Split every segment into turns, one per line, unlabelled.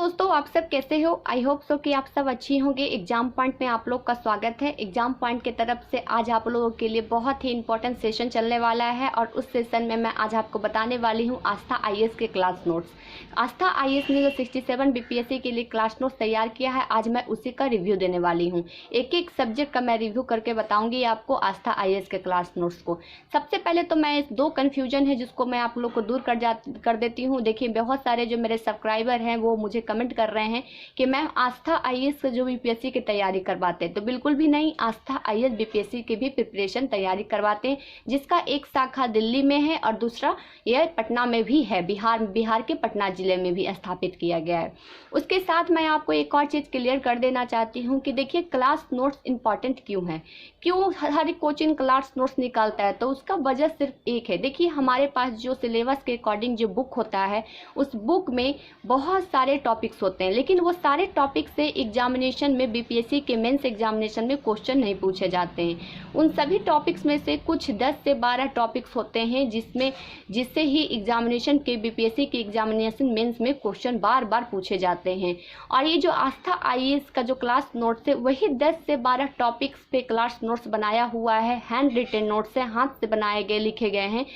दोस्तों, आप सब कैसे हो। आई होप सो कि आप सब अच्छी होंगे। एग्जाम पॉइंट में आप लोग का स्वागत है। एग्जाम पॉइंट की तरफ से आज आप लोगों के लिए बहुत ही इंपॉर्टेंट सेशन चलने वाला है और उस सेशन में मैं आज आपको बताने वाली हूं आस्था आईएएस के क्लास नोट्स। आस्था आईएएस ने जो 67 बीपीएससी के लिए क्लास नोट्स तैयार किया है, आज मैं उसी का रिव्यू देने वाली हूँ। एक एक सब्जेक्ट का मैं रिव्यू करके बताऊंगी आपको आस्था आईएएस के क्लास नोट्स को। सबसे पहले तो मैं दो कन्फ्यूजन है जिसको मैं आप लोग को दूर कर देती हूँ। देखिए, बहुत सारे जो मेरे सब्सक्राइबर हैं वो मुझे कमेंट कर रहे हैं कि मैम आस्था आईएएस से जो बीपीएससी की तैयारी करवाते हैं, तो बिल्कुल भी नहीं। आस्था आईएएस बीपीएससी की भी प्रिपरेशन तैयारी करवाते हैं, जिसका एक शाखा दिल्ली में है और दूसरा यह पटना में भी है। बिहार के पटना जिले में भी स्थापित किया गया है। उसके साथ मैं आपको एक और चीज़ क्लियर कर देना चाहती हूँ कि देखिए, क्लास नोट्स इंपॉर्टेंट क्यों है, क्यों हर एक कोचिंग क्लास नोट्स निकालता है, तो उसका वजह सिर्फ एक है। देखिए, हमारे पास जो सिलेबस के अकॉर्डिंग जो बुक होता है, उस बुक में बहुत सारे टॉपिक्स होते हैं, लेकिन वो सारे टॉपिक से एग्जामिनेशन में बीपीएससी के मेंस एग्जामिनेशन में क्वेश्चन नहीं पूछे जाते हैं। उन सभी टॉपिक्स में से कुछ 10 से 12 टॉपिक्स होते हैं जिससे ही एग्जामिनेशन के बीपीएससी के एग्जामिनेशन मेंस में क्वेश्चन बार बार पूछे जाते हैं। और ये जो आस्था आईएएस का जो क्लास नोट्स है, वही 10 से 12 टॉपिक्स पे क्लास नोट्स बनाया हुआ है। हैंड रिटन नोट्स है, हाथ से बनाए गए, लिखे गए हैं।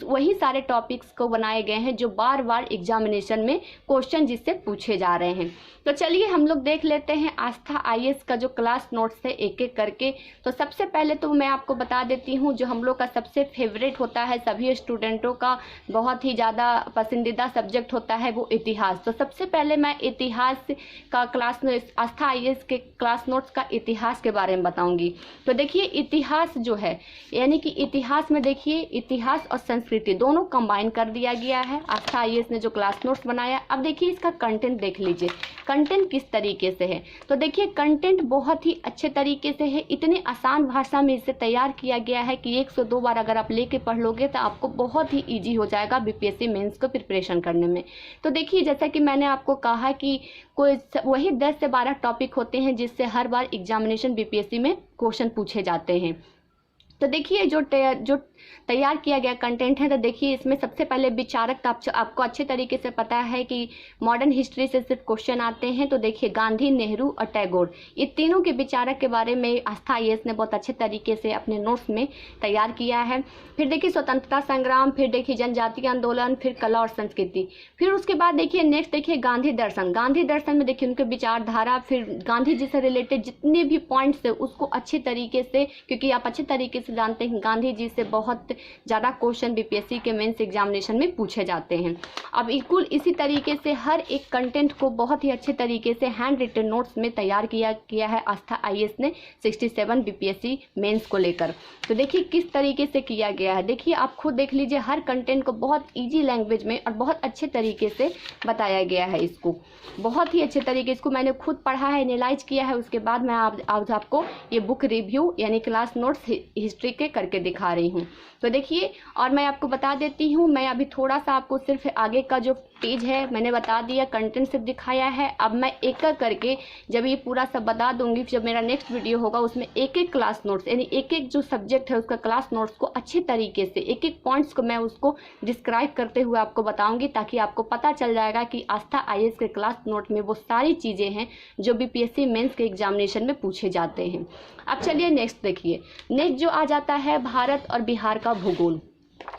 वही सारे टॉपिक्स को बनाए गए हैं जो बार बार एग्जामिनेशन में क्वेश्चन जिससे पूछे जा रहे हैं। तो चलिए हम लोग देख लेते हैं आस्था आईएएस का जो क्लास नोट्स है एक एक करके। तो सबसे पहले तो मैं आपको बता देती हूँ, जो हम लोग का सबसे फेवरेट होता है, सभी स्टूडेंटों का बहुत ही ज़्यादा पसंदीदा सब्जेक्ट होता है, वो इतिहास। तो सबसे पहले मैं इतिहास का क्लास आस्था आईएएस के क्लास नोट्स का इतिहास के बारे में बताऊंगी। तो देखिए, इतिहास जो है, यानी कि इतिहास में देखिए, इतिहास और संस्कृति दोनों कंबाइन कर दिया गया है आस्था आईएएस ने जो क्लास नोट्स बनाया। अब देखिए, इसका कंटेंट देख लीजिए, कंटेंट किस तरीके से है। तो देखिए, कंटेंट बहुत ही अच्छे तरीके से है। इतने आसान भाषा में इसे तैयार किया गया है कि 1 से 2 बार अगर आप लेके पढ़ लोगे तो आपको बहुत ही इजी हो जाएगा बीपीएससी मेंस को प्रिपरेशन करने में। तो देखिए, जैसा कि मैंने आपको कहा कि वही 10 से 12 टॉपिक होते हैं जिससे हर बार एग्जामिनेशन बीपीएससी में क्वेश्चन पूछे जाते हैं। तो देखिए, जो तैयार किया गया कंटेंट है, तो देखिए इसमें सबसे पहले विचारक, तो आपको अच्छे तरीके से पता है कि मॉडर्न हिस्ट्री से सिर्फ क्वेश्चन आते हैं। तो देखिए, गांधी, नेहरू और टैगोर, ये तीनों के विचारक के बारे में आस्था आईएएस ने बहुत अच्छे तरीके से अपने नोट्स में तैयार किया है। फिर देखिए स्वतंत्रता संग्राम, फिर देखिए जनजातीय आंदोलन, फिर कला और संस्कृति। फिर उसके बाद देखिए नेक्स्ट देखिए गांधी दर्शन। गांधी दर्शन में देखिए उनके विचारधारा, फिर गांधी जी से रिलेटेड जितने भी पॉइंट्स है उसको अच्छे तरीके से, क्योंकि आप अच्छे तरीके से जानते हैं गांधी जी से बहुत ज़्यादा क्वेश्चन बीपीएससी के मेंस एग्जामिनेशन में पूछे जाते हैं। अब बिल्कुल इसी तरीके से हर एक कंटेंट को बहुत ही अच्छे तरीके से हैंड रिटन नोट्स में तैयार किया है आस्था आईएएस ने 67 बीपीएससी मेंस को लेकर। तो देखिए किस तरीके से किया गया है, देखिए आप खुद देख लीजिए। हर कंटेंट को बहुत ईजी लैंग्वेज में और बहुत अच्छे तरीके से बताया गया है। इसको बहुत ही अच्छे तरीके, इसको मैंने खुद पढ़ा है, एनालाइज किया है, उसके बाद मैं आपको ये बुक रिव्यू यानी क्लास नोट्स हिस्ट्री के करके दिखा रही हूँ। तो देखिए, और मैं आपको बता देती हूँ, मैं अभी थोड़ा सा आपको सिर्फ आगे का जो पेज है मैंने बता दिया, कंटेंट सिर्फ दिखाया है। अब मैं एक एक करके जब ये पूरा सब बता दूंगी, जब मेरा नेक्स्ट वीडियो होगा उसमें एक एक क्लास नोट्स यानी एक एक जो सब्जेक्ट है उसका क्लास नोट्स को अच्छे तरीके से एक एक पॉइंट्स को मैं उसको डिस्क्राइब करते हुए आपको बताऊंगी, ताकि आपको पता चल जाएगा कि आस्था आईएएस के क्लास नोट में वो सारी चीज़ें हैं जो बीपीएससी मेंस के एग्जामिनेशन में पूछे जाते हैं। अब चलिए नेक्स्ट देखिए, नेक्स्ट जो आ जाता है भारत और बिहार का भूगोल।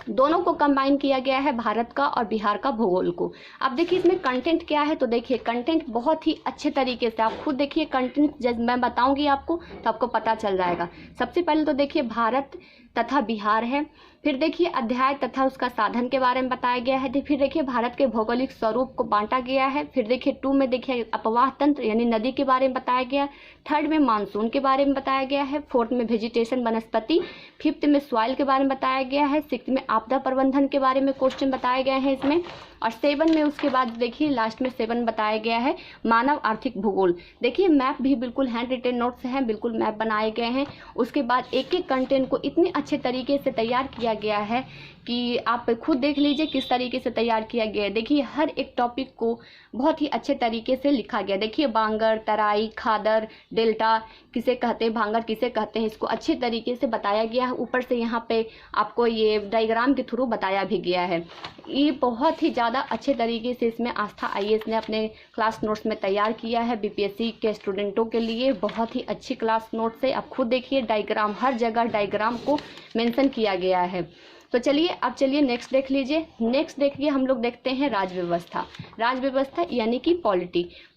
दोनों को कंबाइन किया गया है, भारत का और बिहार का भूगोल को। अब देखिए इसमें कंटेंट क्या है, तो देखिए कंटेंट बहुत ही अच्छे तरीके से आप खुद देखिए, कंटेंट जब मैं बताऊंगी आपको तो आपको पता चल जाएगा। सबसे पहले तो देखिए भारत तथा बिहार है, फिर देखिए अध्याय तथा उसका साधन के बारे में बताया गया है, फिर देखिए भारत के भौगोलिक स्वरूप को बांटा गया है, फिर देखिए 2 में देखिए अपवाह तंत्र यानी नदी के बारे में बताया गया, 3rd में मानसून के बारे में बताया गया है, 4th में वेजिटेशन वनस्पति, 5th में सॉइल के बारे में बताया गया है, 6th में आपदा प्रबंधन के बारे में क्वेश्चन बताए गए हैं इसमें, और 7 में उसके बाद देखिए लास्ट में 7 बताया गया है मानव आर्थिक भूगोल। देखिए मैप भी बिल्कुल हैंड रिटन नोट्स हैं, बिल्कुल मैप बनाए गए हैं। उसके बाद एक एक कंटेंट को इतने अच्छे तरीके से तैयार किया गया है कि आप खुद देख लीजिए किस तरीके से तैयार किया गया है। देखिए हर एक टॉपिक को बहुत ही अच्छे तरीके से लिखा गया। देखिए बांगर, तराई, खादर, डेल्टा किसे कहते हैं, भांगर किसे कहते हैं, इसको अच्छे तरीके से बताया गया है। ऊपर से यहाँ पे आपको ये डायग्राम के थ्रू बताया भी गया है। ये बहुत ही ज़्यादा अच्छे तरीके से इसमें आस्था IAS ने अपने क्लास नोट्स में तैयार किया है। BPSC के स्टूडेंटों के लिए बहुत ही अच्छी क्लास नोट्स है। आप खुद देखिए डायग्राम, हर जगह डायग्राम को मेंशन किया गया है। तो चलिए अब चलिए नेक्स्ट देख लीजिए। नेक्स्ट देखिए हम लोग देखते हैं राज व्यवस्था। राज व्यवस्था यानी कि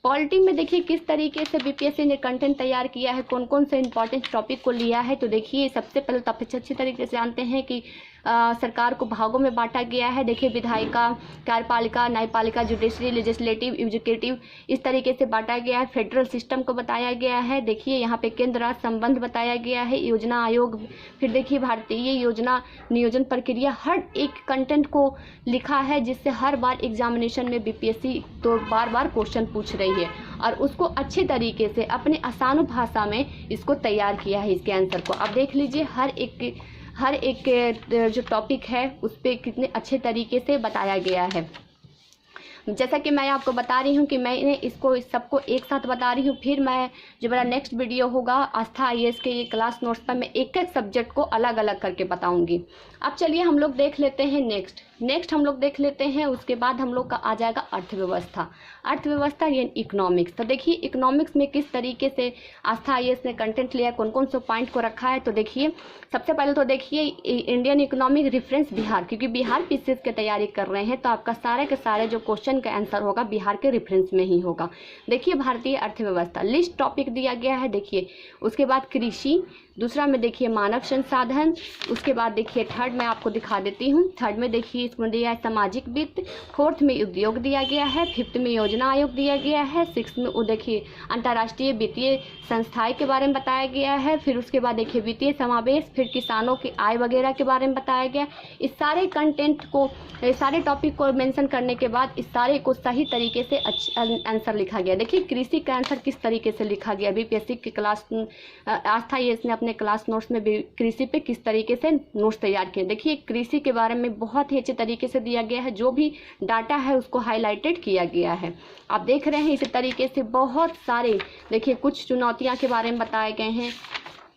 पॉलिटी में देखिए किस तरीके से BPSC ने कंटेंट तैयार किया है, कौन कौन से इंपॉर्टेंट टॉपिक को लिया है। तो देखिए सबसे पहले तो आप अच्छी तरीके से जानते हैं कि सरकार को भागों में बांटा गया है। देखिए विधायिका, कार्यपालिका, न्यायपालिका, जुडिशरी, लेजिस्लेटिव, एग्जीक्यूटिव, इस तरीके से बांटा गया है। फेडरल सिस्टम को बताया गया है। देखिए यहाँ पे केंद्र राज्य संबंध बताया गया है, योजना आयोग, फिर देखिए भारतीय योजना नियोजन प्रक्रिया, हर एक कंटेंट को लिखा है जिससे हर बार एग्जामिनेशन में BPSC तो बार बार क्वेश्चन पूछ रही है और उसको अच्छे तरीके से अपने आसान भाषा में इसको तैयार किया है इसके आंसर को। अब देख लीजिए हर एक जो टॉपिक है उस पर कितने अच्छे तरीके से बताया गया है। जैसा कि मैं आपको बता रही हूँ कि मैंने इसको सबको एक साथ बता रही हूँ। फिर मैं जो मेरा नेक्स्ट वीडियो होगा आस्था IAS के ये क्लास नोट्स पर मैं एक एक सब्जेक्ट को अलग अलग करके बताऊँगी। अब चलिए हम लोग देख लेते हैं नेक्स्ट हम लोग देख लेते हैं। उसके बाद हम लोग का आ जाएगा अर्थव्यवस्था यानी इकोनॉमिक्स। तो देखिए इकोनॉमिक्स में किस तरीके से आस्था IAS ने कंटेंट लिया, कौन कौन से पॉइंट को रखा है। तो देखिए सबसे पहले तो देखिए इंडियन इकोनॉमिक रेफरेंस बिहार, क्योंकि बिहार PCS की तैयारी कर रहे हैं तो आपका सारे के सारे जो क्वेश्चन का आंसर होगा बिहार के रेफरेंस में ही होगा। देखिए भारतीय अर्थव्यवस्था लिस्ट टॉपिक दिया गया है। देखिए उसके बाद कृषि, दूसरा में देखिए मानव संसाधन, उसके बाद देखिए थर्ड में आपको दिखा देती हूँ। थर्ड में देखिए इसमें दिया है सामाजिक वित्त, फोर्थ में उद्योग दिया गया है, फिफ्थ में योजना आयोग दिया गया है, सिक्स में वो देखिए अंतर्राष्ट्रीय वित्तीय संस्थाएं के बारे में बताया गया है। फिर उसके बाद देखिए वित्तीय समावेश, फिर किसानों की आय वगैरह के बारे में बताया गया। इस सारे कंटेंट को, सारे टॉपिक को मेंशन करने के बाद इस सारे को सही तरीके से आंसर लिखा गया। देखिए कृषि का आंसर किस तरीके से लिखा गया। BPSC की क्लास आस्था IAS ने अपने क्लास नोट्स में कृषि पे किस तरीके से नोट्स तैयार किए। देखिए कृषि के बारे में बहुत ही अच्छे तरीके से दिया गया है, जो भी डाटा है उसको हाईलाइटेड किया गया है। आप देख रहे हैं इसी तरीके से बहुत सारे देखिए कुछ चुनौतियां के बारे में बताए गए हैं।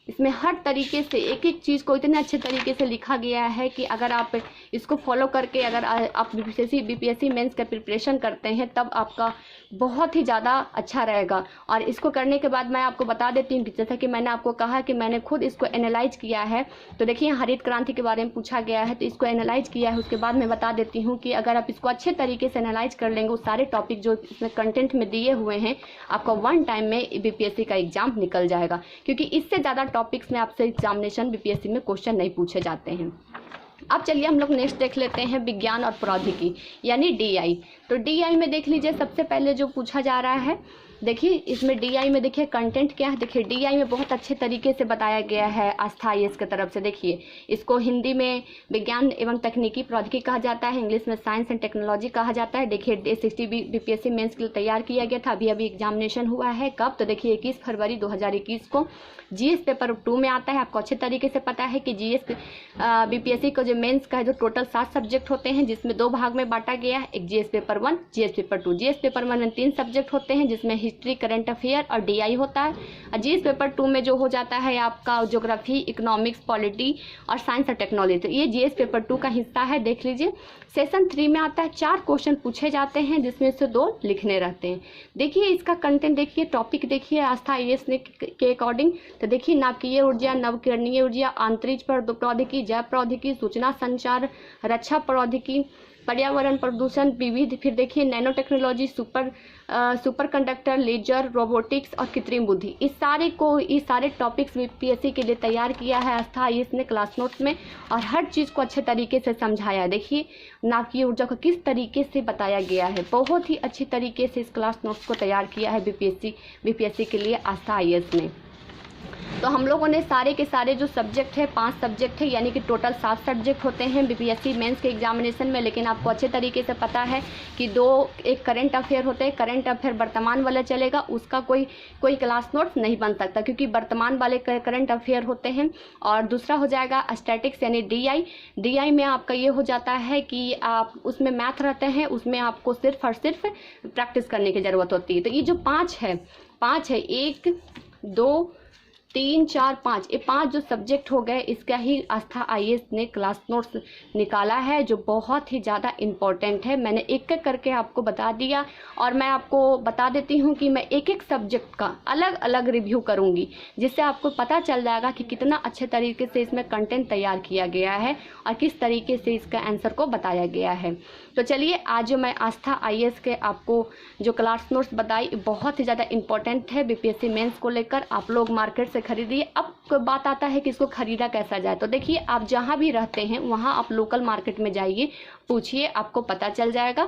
इसमें हर तरीके से एक एक चीज़ को इतने अच्छे तरीके से लिखा गया है कि अगर आप इसको फॉलो करके अगर आप BPSC मेंस का प्रिपरेशन करते हैं तब आपका बहुत ही ज़्यादा अच्छा रहेगा। और इसको करने के बाद मैं आपको बता देती हूँ कि जैसा कि मैंने आपको कहा कि मैंने खुद इसको एनालाइज किया है। तो देखिए हरित क्रांति के बारे में पूछा गया है तो इसको एनालाइज किया है। उसके बाद मैं बता देती हूँ कि अगर आप इसको अच्छे तरीके से एनालाइज कर लेंगे, उस सारे टॉपिक जो इसमें कंटेंट में दिए हुए हैं, आपका 1 टाइम में BPSC का एग्जाम निकल जाएगा, क्योंकि इससे ज़्यादा टॉपिक्स में आपसे एग्जामिनेशन BPSC में क्वेश्चन नहीं पूछे जाते हैं। अब चलिए हम लोग नेक्स्ट देख लेते हैं विज्ञान और प्रौद्योगिकी यानी DI। तो DI में देख लीजिए सबसे पहले जो पूछा जा रहा है, देखिए इसमें DI में देखिए कंटेंट क्या है। देखिए DI में बहुत अच्छे तरीके से बताया गया है आस्था IAS की तरफ से। देखिए इसको हिंदी में विज्ञान एवं तकनीकी प्रौद्योगिकी कहा जाता है, इंग्लिश में साइंस एंड टेक्नोलॉजी कहा जाता है। देखिए Day-60 BPSC मेंस के लिए तैयार किया गया था। अभी एग्जामिनेशन हुआ है कब, तो देखिए 21 फरवरी 2021 को। GS पेपर 2 में आता है। आपको अच्छे तरीके से पता है कि GS BPSC को जो मेंस का है जो टोटल 7 सब्जेक्ट होते हैं, जिसमें 2 भाग में बांटा गया है, एक GS paper 1, GS paper 2। GS paper 1 में 3 सब्जेक्ट होते हैं, जिसमें हिस्ट्री, करंट अफेयर और DI होता है। और GS पेपर 2 में जो हो जाता है आपका ज्योग्राफी, इकोनॉमिक्स, पॉलिटी और साइंस और टेक्नोलॉजी। तो ये GS पेपर 2 का हिस्सा है। देख लीजिए सेशन 3 में आता है, 4 क्वेश्चन पूछे जाते हैं जिसमें से 2 लिखने रहते हैं। देखिए इसका कंटेंट देखिए, टॉपिक देखिए आस्था IAS ने के अकॉर्डिंग। तो देखिए नाभिकीय ऊर्जा, नवकरणीय ऊर्जा, अंतरिक्ष प्रौद्योगिकी, जैव प्रौद्योगिकी, सूचना संचार, रक्षा प्रौद्योगिकी, पर्यावरण प्रदूषण, विविध, फिर देखिए nano technology, super conductor, laser, robotics और कृत्रिम बुद्धि। इस सारे टॉपिक्स BPSC के लिए तैयार किया है आस्था IAS ने क्लास नोट्स में, और हर चीज़ को अच्छे तरीके से समझाया। देखिए नाभिकीय ऊर्जा को किस तरीके से बताया गया है, बहुत ही अच्छी तरीके से इस क्लास नोट्स को तैयार किया है BPSC के लिए आस्था IAS ने। तो हम लोगों ने सारे के सारे जो सब्जेक्ट है 5 सब्जेक्ट है, यानी कि टोटल 7 सब्जेक्ट होते हैं बीपीएससी मेंस के एग्जामिनेशन में। लेकिन आपको अच्छे तरीके से पता है कि एक करंट अफेयर होते हैं। करंट अफेयर वर्तमान वाला चलेगा, उसका कोई क्लास नोट्स नहीं बन सकता क्योंकि वर्तमान वाले करंट अफेयर होते हैं। और दूसरा हो जाएगा स्टैटिक्स यानी डीआई में आपका ये हो जाता है कि आप उसमें मैथ रहते हैं, उसमें आपको सिर्फ और सिर्फ प्रैक्टिस करने की ज़रूरत होती है। तो ये जो 5 है 1 2 3 4 5, ये 5 जो सब्जेक्ट हो गए, इसका ही आस्था आईएएस ने क्लास नोट्स निकाला है जो बहुत ही ज़्यादा इम्पोर्टेंट है। मैंने एक एक करके आपको बता दिया और मैं आपको बता देती हूँ कि मैं एक एक सब्जेक्ट का अलग अलग रिव्यू करूँगी, जिससे आपको पता चल जाएगा कि कितना अच्छे तरीके से इसमें कंटेंट तैयार किया गया है और किस तरीके से इसका आंसर को बताया गया है। तो चलिए, आज जो मैं आस्था आईएएस के आपको जो क्लास नोट्स बताई बहुत ही ज़्यादा इम्पोर्टेंट है बीपीएससी मेंस को लेकर। आप लोग मार्केट से खरीदिए। अब बात आता है कि इसको खरीदा कैसा जाए। तो देखिए, आप जहाँ भी रहते हैं वहाँ आप लोकल मार्केट में जाइए, पूछिए, आपको पता चल जाएगा,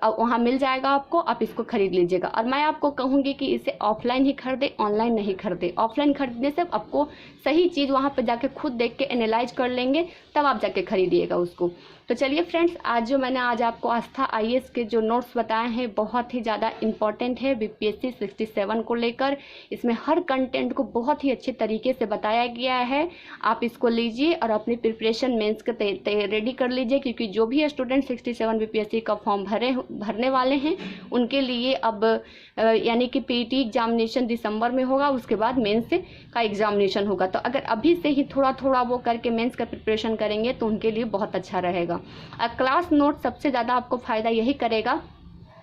वहाँ मिल जाएगा आपको, आप इसको खरीद लीजिएगा। और मैं आपको कहूँगी कि इसे ऑफलाइन ही खरीदे, ऑनलाइन नहीं खरीदे। ऑफलाइन खरीदने से आपको सही चीज़ वहाँ पर जाके खुद देख के एनालाइज कर लेंगे, तब आप जाके खरीदिएगा उसको। तो चलिए फ्रेंड्स, आज आपको आस्था आईएएस के जो नोट्स बताए हैं बहुत ही ज़्यादा इम्पॉर्टेंट है बीपीएससी 67 को लेकर। इसमें हर कंटेंट को बहुत ही अच्छे तरीके से बताया गया है। आप इसको लीजिए और अपनी प्रिपरेशन मेंस के रेडी कर लीजिए, क्योंकि जो भी स्टूडेंट 67 बीपीएससी का फॉर्म भरने वाले हैं उनके लिए अब यानी कि पीटी एग्जामिनेशन दिसंबर में होगा, उसके बाद मेंस का एग्जामिनेशन होगा। तो अगर अभी से ही थोड़ा थोड़ा वो करके मेंस का प्रिपरेशन करेंगे तो उनके लिए बहुत अच्छा रहेगा। क्लास नोट सबसे ज़्यादा आपको फ़ायदा यही करेगा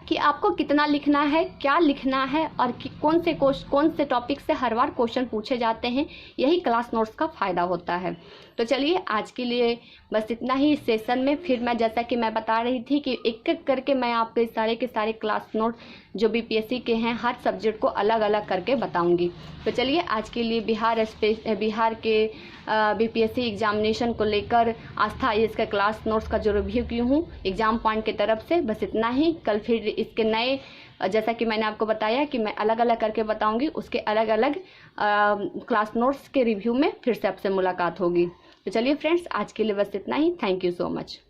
कि आपको कितना लिखना है, क्या लिखना है और कि कौन से टॉपिक से हर बार क्वेश्चन पूछे जाते हैं, यही क्लास नोट्स का फ़ायदा होता है। तो चलिए, आज के लिए बस इतना ही इस सेशन में। फिर मैं जैसा कि मैं बता रही थी कि एक एक करके मैं आपके सारे के सारे क्लास नोट जो बीपीएससी के हैं हर सब्जेक्ट को अलग अलग करके बताऊंगी। तो चलिए, आज के लिए बिहार के बीपीएससी एग्जामिनेशन को लेकर आस्था आईएएस का क्लास नोट्स का जो रिव्यू की हूँ एग्जाम पॉइंट की तरफ से, बस इतना ही। कल फिर इसके नए, जैसा कि मैंने आपको बताया कि मैं अलग अलग करके बताऊंगी, उसके अलग अलग क्लास नोट्स के रिव्यू में फिर से आपसे मुलाकात होगी। तो चलिए फ्रेंड्स, आज के लिए बस इतना ही। Thank you so much.